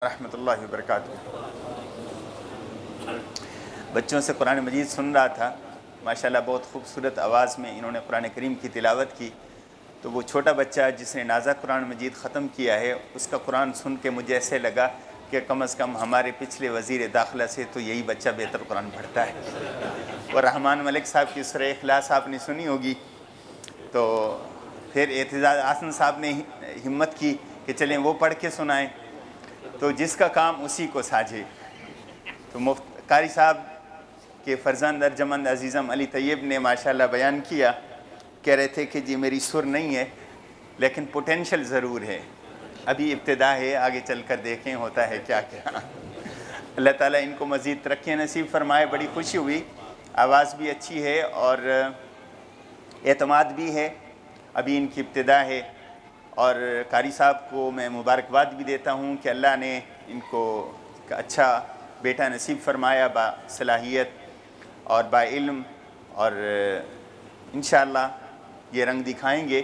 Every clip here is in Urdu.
رحمۃ اللہ وبرکاتہ۔ بچوں سے قرآن مجید سن رہا تھا، ماشاءاللہ بہت خوبصورت آواز میں انہوں نے قرآن کریم کی تلاوت کی۔ تو وہ چھوٹا بچہ جس نے نازا قرآن مجید ختم کیا ہے، اس کا قرآن سن کے مجھے ایسے لگا کہ کم از کم ہمارے پچھلے وزیر داخلہ سے تو یہی بچہ بہتر قرآن پڑھتا ہے۔ اور رحمان ملک صاحب کی سورہ اخلاص آپ نے سنی ہوگی، تو پھر اعتزاز احسن صاحب نے ہمت کی کہ چلیں وہ پڑھ کے سنائیں، تو جس کا کام اسی کو ساجھے۔ تو قاری صاحب کے فرزند ارجمند عزیزم علی طیب نے ماشاءاللہ بیان کیا، کہہ رہے تھے کہ جی میری سر نہیں ہے لیکن پوٹینشل ضرور ہے، ابھی ابتدا ہے، آگے چل کر دیکھیں ہوتا ہے کیا کیا۔ اللہ تعالیٰ ان کو مزید ترقی نصیب فرمائے۔ بڑی خوشی ہوئی، آواز بھی اچھی ہے اور اعتماد بھی ہے، ابھی ان کی ابتدا ہے۔ اور قاری صاحب کو میں مبارکباد بھی دیتا ہوں کہ اللہ نے ان کو اچھا بیٹا نصیب فرمایا، با صلاحیت اور با علم، اور انشاءاللہ یہ رنگ دکھائیں گے۔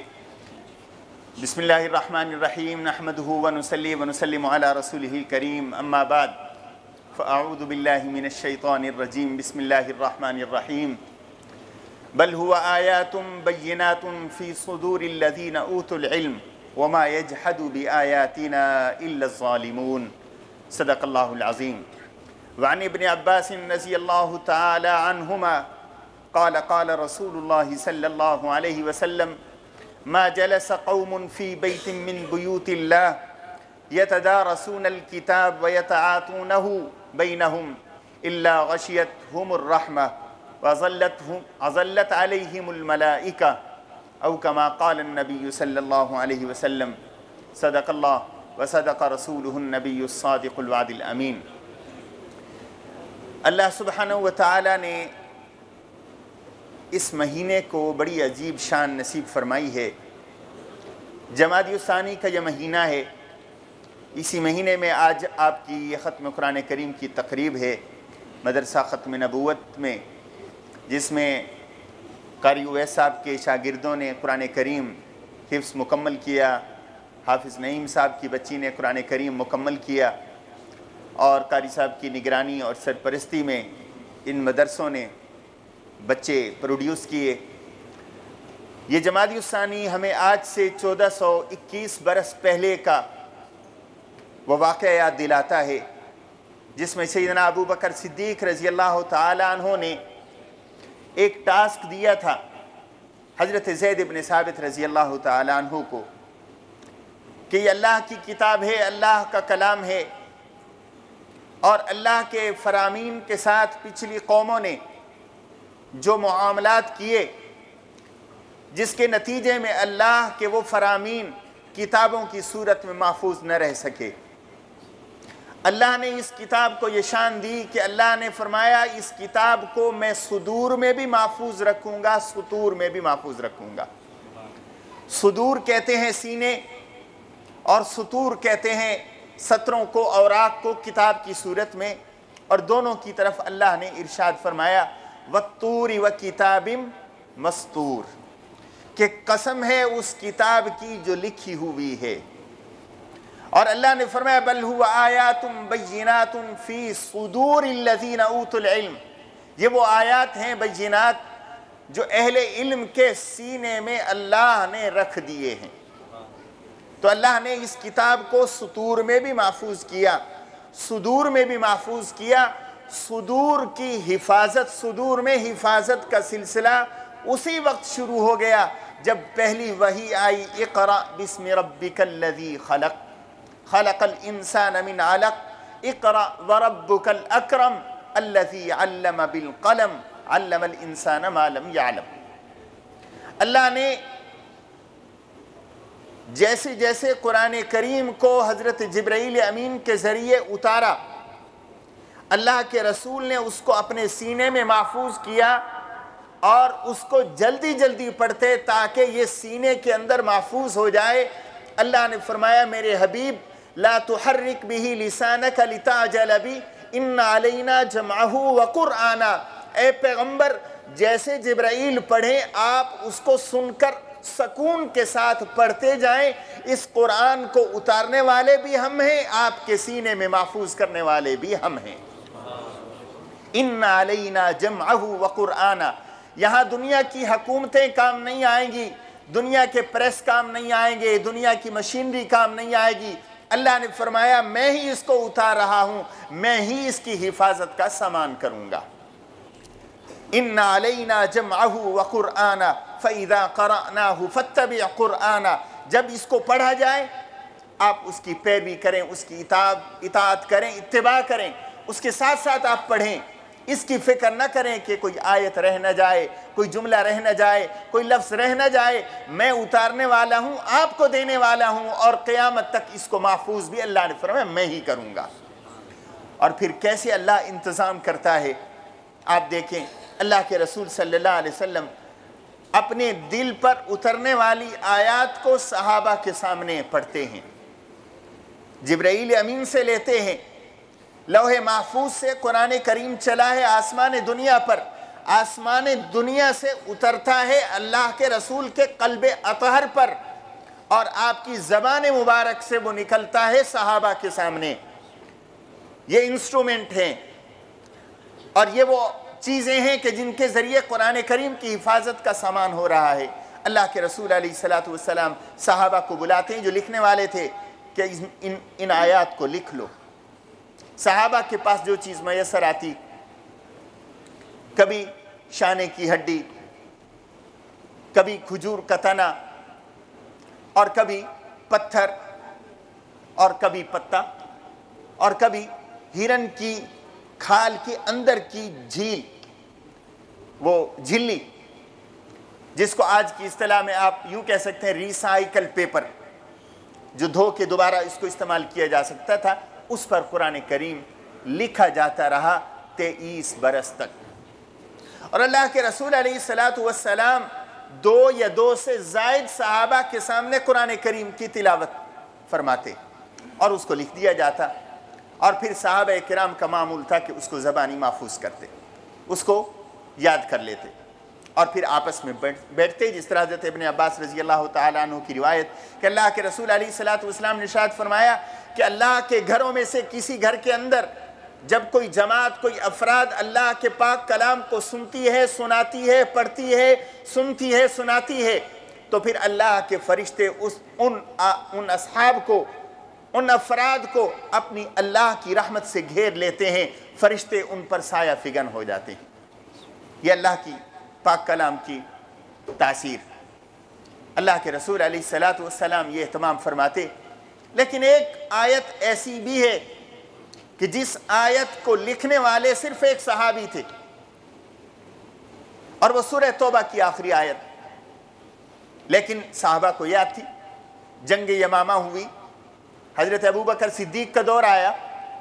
بسم اللہ الرحمن الرحیم، نحمدہ ونصلی ونسلم علی رسولہ الکریم، اما بعد فاعوذ باللہ من الشیطان الرجیم، بسم اللہ الرحمن الرحیم، بل هو آیات بینات فی صدور الذین اوتوا العلم وما يجحد بآیاتنا الا الظالمون، صدق اللہ العظیم۔ وعن ابن عباس رضی اللہ تعالی عنہما قال قال رسول اللہ صلی اللہ علیہ وسلم ما جلس قوم في بيت من بيوت الله يتدارسون الكتاب ويتعاطونه بينهم إلا غشيتهم الرحمة وظلت عليهم الملائكة أو كما قال النبي صلى الله عليه وسلم، صدق الله وصدق رسوله النبي الصادق الوعد الأمين۔ اللہ سبحانہ وتعالی نے اس مہینے کو بڑی عجیب شان نصیب فرمائی ہے۔ جمادی الثانی کا یہ مہینہ ہے، اسی مہینے میں آج آپ کی یہ ختم قرآن کریم کی تقریب ہے مدرسہ ختم نبوت میں، جس میں قاری اویس صاحب کے شاگردوں نے قرآن کریم حفظ مکمل کیا، حافظ نعیم صاحب کی بچی نے قرآن کریم مکمل کیا، اور قاری صاحب کی نگرانی اور سرپرستی میں ان مدرسوں نے بچے پروڈیوس کیے۔ یہ جمادی الثانی ہمیں آج سے 1421 برس پہلے کا وہ واقعہ یاد دلاتا ہے، جس میں سیدنا ابو بکر صدیق رضی اللہ تعالی عنہ نے ایک ٹاسک دیا تھا حضرت زید بن ثابت رضی اللہ تعالی عنہ کو کہ یہ اللہ کی کتاب ہے، اللہ کا کلام ہے، اور اللہ کے فرامین کے ساتھ پچھلی قوموں نے جو معاملات کیے، جس کے نتیجے میں اللہ کے وہ فرامین کتابوں کی صورت میں محفوظ نہ رہ سکے، اللہ نے اس کتاب کو یہ شان دی کہ اللہ نے فرمایا اس کتاب کو میں صدور میں بھی محفوظ رکھوں گا، سطور میں بھی محفوظ رکھوں گا۔ صدور کہتے ہیں سینے، اور سطور کہتے ہیں سطروں کو، اوراق کو کتاب کی صورت میں، اور دونوں کی طرف اللہ نے ارشاد فرمایا وَالطُّورِ وَكِتَابٍ مَسْطُورٍ، کہ قسم ہے اس کتاب کی جو لکھی ہوئی ہے۔ اور اللہ نے فرمایا بل هو آیات بینات فی صدور الذین اوتوا العلم، یہ وہ آیات ہیں بینات جو اہل علم کے سینے میں اللہ نے رکھ دیے ہیں۔ تو اللہ نے اس کتاب کو سطور میں بھی محفوظ کیا، صدور میں بھی محفوظ کیا۔ صدور کی حفاظت، صدور میں حفاظت کا سلسلہ اسی وقت شروع ہو گیا جب پہلی وحی آئی اقرأ بسم ربک الذی خلق، خلق الانسان من علق، اقرأ وربک الاکرم الذی علم بالقلم، علم الانسان ما لم يعلم۔ اللہ نے جیسے جیسے قرآن کریم کو حضرت جبرائیل امین کے ذریعے اتارا، اللہ کے رسول نے اس کو اپنے سینے میں محفوظ کیا اور اس کو جلدی جلدی پڑھتے تاکہ یہ سینے کے اندر محفوظ ہو جائے۔ اللہ نے فرمایا میرے حبیب لا تحرک بہ لسانک لتعجل بہ ان علینا جمعہ وقرآنا، اے پیغمبر جیسے جبرائیل پڑھیں آپ اس کو سن کر سکون کے ساتھ پڑھتے جائیں۔ اس قرآن کو اتارنے والے بھی ہم ہیں، آپ کے سینے میں محفوظ کرنے والے بھی ہم ہیں۔ ان علینا جمعہ وقرآنہ، یہاں دنیا کی حکومتیں کام نہیں آئیں گی، دنیا کے پریس کام نہیں آئیں گے، دنیا کی مشینری کام نہیں آئے گی۔ اللہ نے فرمایا میں ہی اس کو اتار رہا ہوں، میں ہی اس کی حفاظت کا سامان کروں گا۔ ان علینا جمعہ وقرآنہ فاذا قرأناہ فاتبع قرآنہ، جب اس کو پڑھا جائے آپ اس کی پیروی کریں، اس کی اطاعت کریں، اتباع کریں، اس کے ساتھ ساتھ آپ پڑھیں۔ اس کی فکر نہ کریں کہ کوئی آیت رہ نہ جائے، کوئی جملہ رہ نہ جائے، کوئی لفظ رہ نہ جائے، میں اتارنے والا ہوں، آپ کو دینے والا ہوں، اور قیامت تک اس کو محفوظ بھی اللہ نے فرمایا میں ہی کروں گا۔ اور پھر کیسے اللہ انتظام کرتا ہے، آپ دیکھیں اللہ کے رسول صلی اللہ علیہ وسلم اپنے دل پر اترنے والی آیات کو صحابہ کے سامنے پڑھتے ہیں، جبرائیل امین سے لیتے ہیں، لوح محفوظ سے قرآن کریم چلا ہے آسمان دنیا پر، آسمان دنیا سے اترتا ہے اللہ کے رسول کے قلب اطہر پر، اور آپ کی زبان مبارک سے وہ نکلتا ہے صحابہ کے سامنے۔ یہ انسٹرومنٹ ہیں اور یہ وہ چیزیں ہیں کہ جن کے ذریعے قرآن کریم کی حفاظت کا سامان ہو رہا ہے۔ اللہ کے رسول علیہ السلام صحابہ کو بلاتے ہیں جو لکھنے والے تھے کہ ان آیات کو لکھ لو۔ صحابہ کے پاس جو چیز میسر آتی، کبھی شانے کی ہڈی، کبھی کھجور کا تنا، اور کبھی پتھر، اور کبھی پتا، اور کبھی ہرن کی کھال کے اندر کی جھیل، وہ جھلی جس کو آج کی اصطلاح میں آپ یوں کہہ سکتے ہیں ریسائیکل پیپر، جو دھو کے دوبارہ اس کو استعمال کیا جا سکتا تھا، اس پر قرآن کریم لکھا جاتا رہا 23 برس تک۔ اور اللہ کے رسول علیہ السلام 2 یا 2 سے زائد صحابہ کے سامنے قرآن کریم کی تلاوت فرماتے اور اس کو لکھ دیا جاتا، اور پھر صحابہ کرام کا معمول تھا کہ اس کو زبانی محفوظ کرتے، اس کو یاد کر لیتے، اور پھر آپس میں بیٹھتے، جس طرح حضرت ابن عباس رضی اللہ تعالیٰ عنہ کی روایت کہ اللہ کے رسول علیہ السلام نے ارشاد فرمایا کہ اللہ کے گھروں میں سے کسی گھر کے اندر جب کوئی جماعت، کوئی افراد اللہ کے پاک کلام کو سنتی ہے، سناتی ہے، پڑھتی ہے، سنتی ہے، سناتی ہے، تو پھر اللہ کے فرشتے ان اصحاب کو، ان افراد کو اپنی اللہ کی رحمت سے گھیر لیتے ہیں، فرشتے ان پر سایہ فگن ہو جاتے ہیں۔ یہ اللہ کی پاک کلام کی تاثیر۔ اللہ کے رسول علیہ السلام یہ اہتمام فرماتے، لیکن ایک آیت ایسی بھی ہے کہ جس آیت کو لکھنے والے صرف ایک صحابی تھے، اور وہ سورہ توبہ کی آخری آیت، لیکن صحابہ کو یاد تھی۔ جنگ یمامہ ہوئی، حضرت ابوبکر صدیق کا دور آیا،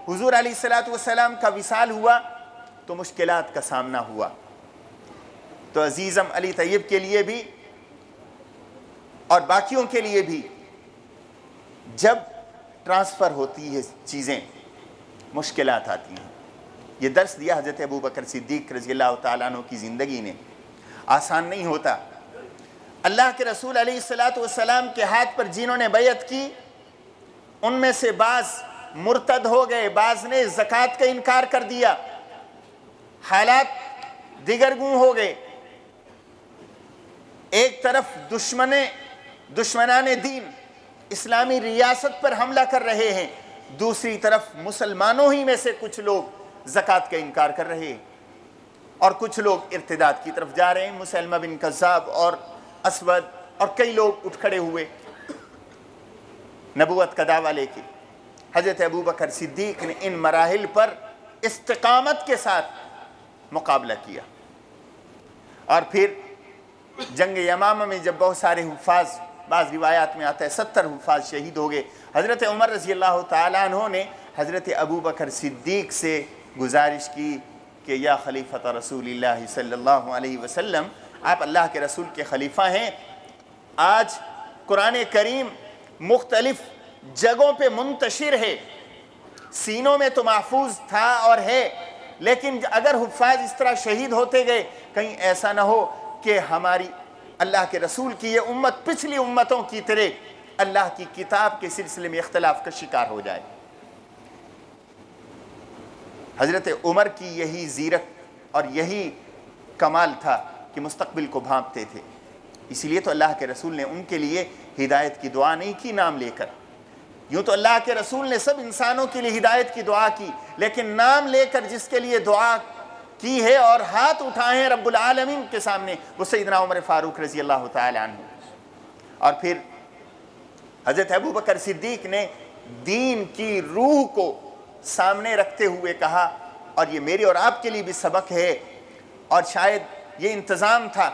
حضور علیہ السلام کا وصال ہوا تو مشکلات کا سامنا ہوا۔ تو عزیزم علی طیب کے لیے بھی اور باقیوں کے لیے بھی جب ٹرانسفر ہوتی ہے چیزیں، مشکلات آتی ہیں۔ یہ درس دیا حضرت ابوبکر صدیق رضی اللہ تعالیٰ عنہ کی زندگی نے، آسان نہیں ہوتا۔ اللہ کے رسول علیہ السلام کے ہاتھ پر جنہوں نے بیعت کی، ان میں سے بعض مرتد ہو گئے، بعض نے زکوٰۃ کا انکار کر دیا، حالات دیگرگوں ہو گئے۔ ایک طرف دشمنان دین اسلامی ریاست پر حملہ کر رہے ہیں، دوسری طرف مسلمانوں ہی میں سے کچھ لوگ زکوٰۃ کا انکار کر رہے ہیں، اور کچھ لوگ ارتداد کی طرف جا رہے ہیں۔ مسلمہ بن کذاب اور اسود اور کئی لوگ اٹھ کھڑے ہوئے نبوت کا دعویٰ لے کے۔ حضرت ابوبکر صدیق نے ان مراحل پر استقامت کے ساتھ مقابلہ کیا، اور پھر جنگ یمامہ میں جب بہت سارے حفاظ، بعض روایات میں آتا ہے 70 حفاظ شہید ہو گئے، حضرت عمر رضی اللہ تعالیٰ عنہ نے حضرت ابوبکر صدیق سے گزارش کی کہ یا خلیفۃ رسول اللہ صلی اللہ علیہ وسلم، آپ اللہ کے رسول کے خلیفہ ہیں، آج قرآن کریم مختلف جگہوں پہ منتشر ہے، سینوں میں تو محفوظ تھا اور ہے، لیکن اگر حفاظ اس طرح شہید ہوتے گئے، کہیں ایسا نہ ہو کہ ہماری اللہ کے رسول کی یہ امت پچھلی امتوں کی طرح اللہ کی کتاب کے سلسلے میں اختلاف کا شکار ہو جائے۔ حضرت عمر کی یہی زیرک اور یہی کمال تھا کہ مستقبل کو بھانپتے تھے، اسی لیے تو اللہ کے رسول نے ان کے لیے ہدایت کی دعا نہیں کی نام لے کر۔ یوں تو اللہ کے رسول نے سب انسانوں کے لیے ہدایت کی دعا کی، لیکن نام لے کر جس کے لیے دعا کی ہے اور ہاتھ اٹھائے ہیں رب العالمین کے سامنے، وہ سیدنا عمر فاروق رضی اللہ تعالی عنہ۔ اور پھر حضرت ابوبکر صدیق نے دین کی روح کو سامنے رکھتے ہوئے کہا، اور یہ میرے اور آپ کے لیے بھی سبق ہے اور شاید یہ انتظام تھا۔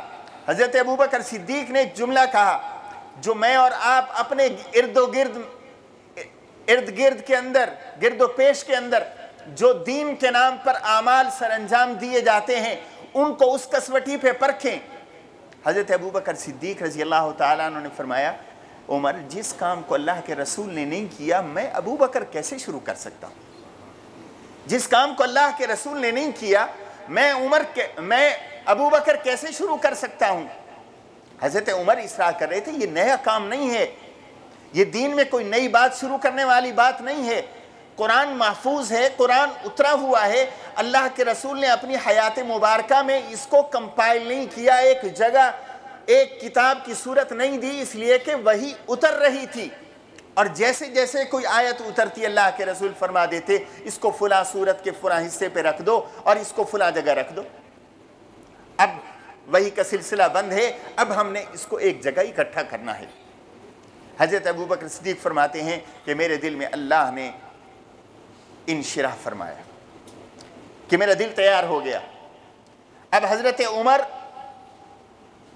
حضرت ابوبکر صدیق نے ایک جملہ کہا جو میں اور آپ اپنے ارد گرد کے اندر، گرد و پیش کے اندر جو دین کے نام پر اعمال سر انجام دیے جاتے ہیں ان کو اس کسوٹی پہ پرکھیں۔ حضرت ابوبکر صدیق رضی اللہ تعالیٰ عنہ نے فرمایا، عمر جس کام کو اللہ کے رسول نے نہیں کیا میں ابوبکر کیسے شروع کر سکتا ہوں؟ جس کام کو اللہ کے رسول نے نہیں کیا میں ابوبکر کیسے شروع کر سکتا ہوں؟ حضرت عمر اصرار کر رہے تھے یہ نیا کام نہیں ہے، یہ دین میں کوئی نئی بات شروع کرنے والی بات نہیں ہے، قرآن محفوظ ہے، قرآن اترا ہوا ہے، اللہ کے رسول نے اپنی حیات مبارکہ میں اس کو کمپائل نہیں کیا، ایک جگہ ایک کتاب کی صورت نہیں دی، اس لیے کہ وہی اتر رہی تھی، اور جیسے جیسے کوئی آیت اترتی اللہ کے رسول فرما دیتے اس کو فلاں صورت کے فلاں حصے پہ رکھ دو اور اس کو فلاں جگہ رکھ دو۔ اب وہی کا سلسلہ بند ہے، اب ہم نے اس کو ایک جگہ اکٹھا کرنا ہے۔ حضرت ابوبکر صدیق فرماتے ہیں کہ میرے دل میں اللہ نے انشراح فرمایا کہ میرا دل تیار ہو گیا۔ اب حضرت عمر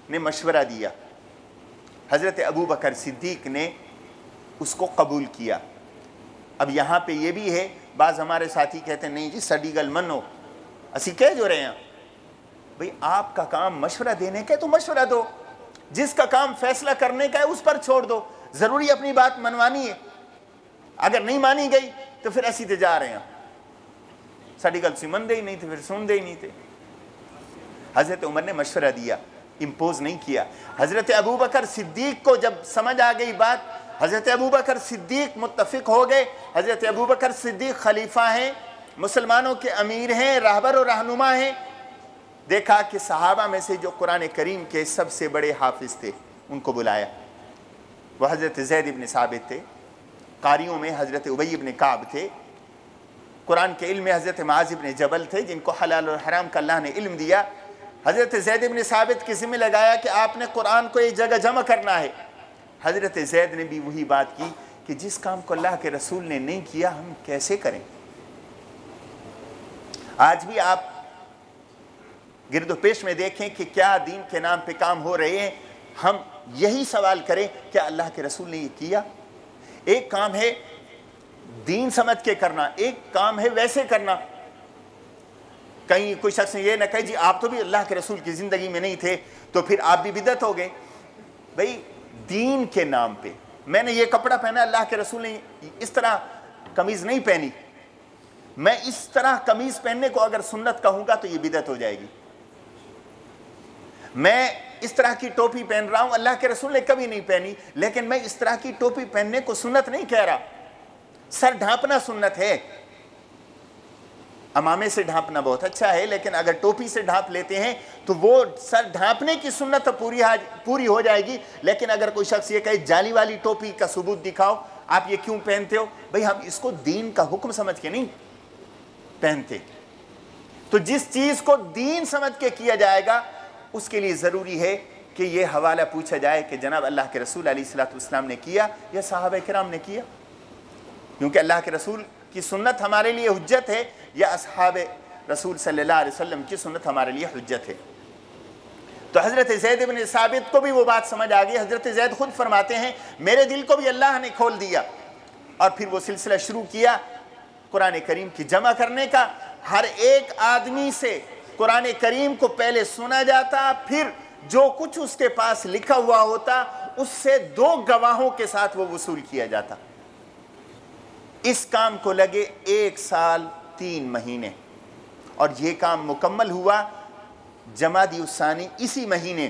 نے مشورہ دیا، حضرت ابوبکر صدیق نے اس کو قبول کیا۔ اب یہاں پہ یہ بھی ہے، بعض ہمارے ساتھی کہتے ہیں نہیں جی سڈی گل منو، اسی کہہ جو رہے ہیں بھئی آپ کا کام مشورہ دینے کا ہے تو مشورہ دو، جس کا کام فیصلہ کرنے کا ہے اس پر چھوڑ دو، ضروری اپنی بات منوانی ہے، اگر نہیں مانی گئی تو پھر اسی تے جا رہے ہیں، ساڑی گل سی من دے ہی نہیں تھے، پھر سن دے ہی نہیں تھے۔ حضرت عمر نے مشورہ دیا، امپوز نہیں کیا۔ حضرت ابوبکر صدیق کو جب سمجھ آ گئی بات، حضرت ابوبکر صدیق متفق ہو گئے۔ حضرت ابوبکر صدیق خلیفہ ہیں، مسلمانوں کے امیر ہیں، راہبر و رہنما ہیں۔ دیکھا کہ صحابہ میں سے جو قرآن کریم کے سب سے بڑے حافظ تھے ان کو بلایا، وہ حضرت زید بن ثابت تھے، قاریوں میں حضرت ابی بن کعب تھے، قرآن کے علم میں حضرت معاذ بن جبل تھے جن کو حلال اور حرام کا اللہ نے علم دیا۔ حضرت زید بن ثابت کے ذمہ لگایا کہ آپ نے قرآن کو ایک جگہ جمع کرنا ہے۔ حضرت زید نے بھی وہی بات کی کہ جس کام کو اللہ کے رسول نے نہیں کیا ہم کیسے کریں؟ آج بھی آپ گرد و پیش میں دیکھیں کہ کیا دین کے نام پہ کام ہو رہے ہیں، ہم یہی سوال کریں کیا اللہ کے رسول نے یہ کیا؟ ایک کام ہے دین سمجھ کے کرنا، ایک کام ہے ویسے کرنا۔ کہیں کوئی شخص یہ نہ کہے جی آپ تو بھی اللہ کے رسول کی زندگی میں نہیں تھے تو پھر آپ بھی بدعت ہو گئے۔ بھئی دین کے نام پہ میں نے یہ کپڑا پہنا، اللہ کے رسول نے اس طرح قمیض نہیں پہنی، میں اس طرح قمیض پہننے کو اگر سنت کہوں گا تو یہ بدعت ہو جائے گی۔ میں اس طرح کی ٹوپی پہن رہا ہوں، اللہ کے رسول نے کبھی نہیں پہنی، لیکن میں اس طرح کی ٹوپی پہننے کو سنت نہیں کہہ رہا۔ سر ڈھانپنا سنت ہے، امامے سے ڈھانپنا بہت اچھا ہے، لیکن اگر ٹوپی سے ڈھانپ لیتے ہیں تو وہ سر ڈھانپنے کی سنت پوری ہو جائے گی۔ لیکن اگر کوئی شخص یہ کہے جالی والی ٹوپی کا ثبوت دکھاؤ، آپ یہ کیوں پہنتے ہو؟ بھئی ہم اس کو دین کا حکم سمجھ کے نہیں پہنتے۔ تو جس چیز کو دین سمجھ کے کیا جائے گا اس کے لیے ضروری ہے کہ یہ حوالہ پوچھا جائے کہ جناب اللہ کے رسول علیہ الصلوۃ والسلام نے کیا یا صحابہ کرام نے کیا، کیونکہ اللہ کے رسول کی سنت ہمارے لیے حجت ہے یا اصحاب رسول صلی اللہ علیہ وسلم کی سنت ہمارے لیے حجت ہے۔ تو حضرت زید بن ثابت کو بھی وہ بات سمجھ آ گئی۔ حضرت زید خود فرماتے ہیں میرے دل کو بھی اللہ نے کھول دیا، اور پھر وہ سلسلہ شروع کیا قرآن کریم کی جمع کرنے کا۔ ہر ایک آدمی سے قرآن کریم کو پہلے سنا جاتا، پھر جو کچھ اس کے پاس لکھا ہوا ہوتا اس سے 2 گواہوں کے ساتھ وہ وصول کیا جاتا۔ اس کام کو لگے 1 سال 3 مہینے، اور یہ کام مکمل ہوا جمادی الثانی اسی مہینے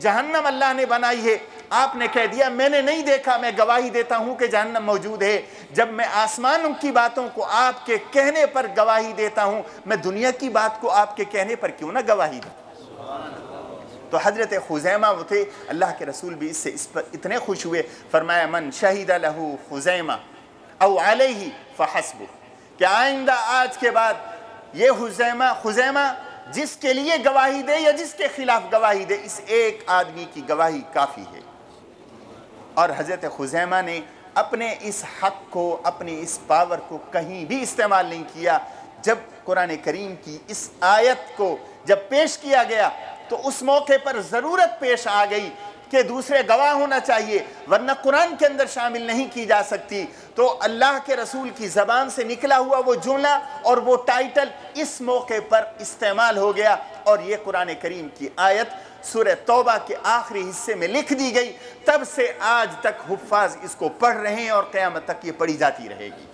جہنم اللہ نے بنائی ہے، آپ نے کہہ دیا میں نے نہیں دیکھا، میں گواہی دیتا ہوں کہ جہنم موجود ہے۔ جب میں آسمانوں کی باتوں کو آپ کے کہنے پر گواہی دیتا ہوں، میں دنیا کی بات کو آپ کے کہنے پر کیوں نہ گواہی دوں؟ تو حضرت خزیمہ وہ تھے، اللہ کے رسول بھی اس پر اتنے خوش ہوئے، فرمایا من شہید لہو خزیمہ او علیہ فحسبہ، کہ آئندہ آج کے بعد یہ خزیمہ جس کے لیے گواہی دے یا جس کے خلاف گواہی دے، اس ایک آدمی کی گواہی کافی ہے۔ اور حضرت خزیمہ نے اپنے اس حق کو، اپنی اس پاور کو کہیں بھی استعمال نہیں کیا۔ جب قرآن کریم کی اس آیت کو جب پیش کیا گیا تو اس موقع پر ضرورت پیش آ گئی کہ دوسرے گواہ ہونا چاہیے، ورنہ قرآن کے اندر شامل نہیں کی جا سکتی۔ تو اللہ کے رسول کی زبان سے نکلا ہوا وہ جملہ اور وہ ٹائٹل اس موقع پر استعمال ہو گیا، اور یہ قرآن کریم کی آیت سورہ توبہ کے آخری حصے میں لکھ دی گئی۔ تب سے آج تک حفاظ اس کو پڑھ رہے ہیں اور قیامت تک یہ پڑھی جاتی رہے گی۔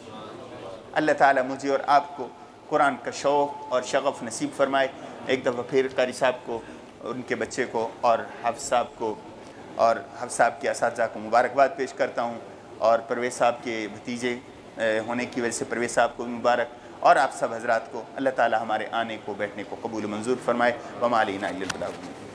اللہ تعالیٰ مجھے اور آپ کو قرآن کا شوق اور شغف نصیب فرمائے۔ ایک دفعہ پھر قاری صاحب کو، ان کے بچے کو، اور حفظ صاحب کو اور حفظ صاحب کے اساتذہ کو مبارکباد پیش کرتا ہوں، اور پرویز صاحب کے بھتیجے ہونے کی وجہ سے پرویز صاحب کو مبارک، اور آپ سب حضرات کو اللہ تعالیٰ ہمارے آنے کو، بیٹھنے کو قبول و منظور فرمائے۔ وما علینا الا البلاغ۔